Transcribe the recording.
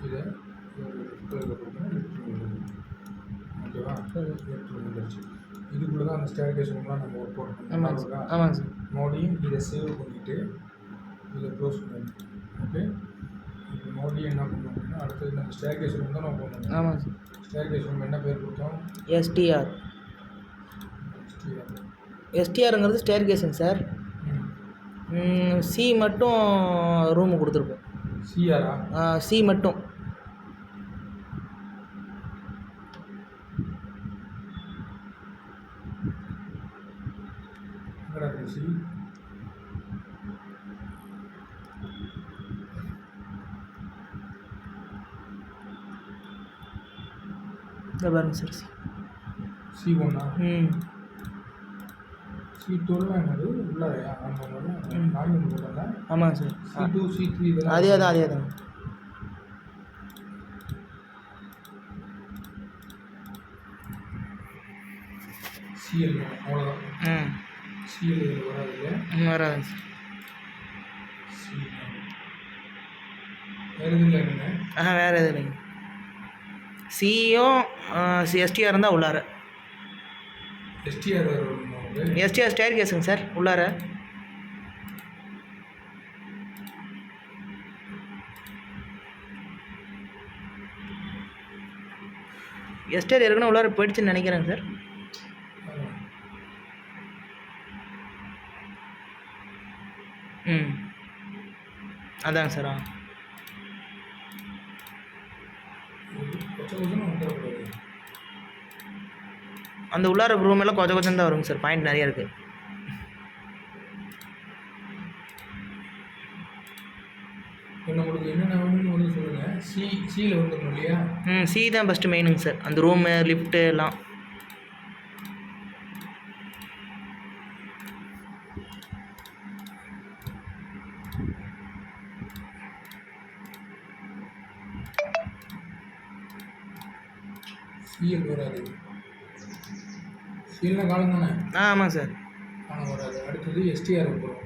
இதை ஓகேவா? வந்துருச்சு. இதுக்குள்ளே தான் அந்த ஸ்டேர்கேஸ் ரூம்லாம் நம்ம ஒர்க் அவுட் பண்ணோம். ஆமாங்க சார். மறுபடியும் இதை சேவ் பண்ணிவிட்டு இதை க்ளோஸ் பண்ணணும். ஓகே, இப்போ மறுபடியும் என்ன பண்ணணும் அப்படின்னா அடுத்தது நம்ம ஸ்டேர்கேஸ் ரூம் தான் நம்ம பண்ணணும். ஆமாங்க சார். ஸ்டேர்கேஸ் ரூம் என்ன பேர் கொடுத்தோம்? எஸ்டிஆர். எஸ்டிஆருங்கிறது ஸ்டேர்கேஸுங்க சார். சி மட்டும் ரூமு கொடுத்துருப்போம். சிஆரா? சி மட்டும். சி இந்த பாருங்க சார். சி ஒன்னா? C12 என்னது உள்ளாரையா? நாமினல் போட்டல. ஆமாங்க சார். C2 C3 இதெல்லாம் அதே தான். சிஎல் அவ்வளோதான். சிஎல் இதில் வராது இல்லையா? வராதுங்க சார். வேறு எதுவும் இல்லை இல்லைங்க? வேறு எதுவும் இல்லைங்க. சியும் எஸ்டிஆர் இருந்தால் உள்ளார. எஸ்டிஆர் எஸ்டிஆர் ஸ்டேர் கேஸுங்க சார் உள்ளார. எஸ்டிஆர் ஏற்கனவே உள்ளார போயிடுச்சுன்னு நினைக்கிறேங்க சார். அதாங்க சார். அந்த உள்ளார ரூம் எல்லாம் கொஞ்சம் தான் வருங்க சார். பாயிண்ட் நிறையா இருக்குது. நம்மளுக்கு என்னென்ன வேணும்னு வந்து சொல்லுங்கள். சியில் வந்துடணும் இல்லையா? சி தான் ஃபஸ்ட்டு மெயினுங்க சார். அந்த ரூமு லிஃப்ட்டு எல்லாம். சிஎல் வராது. சிஎல்னா காலம் தானே? ஆமாம் சார். ஆனால் வராது. அடுத்தது எஸ்டிஆர் வந்துடும்.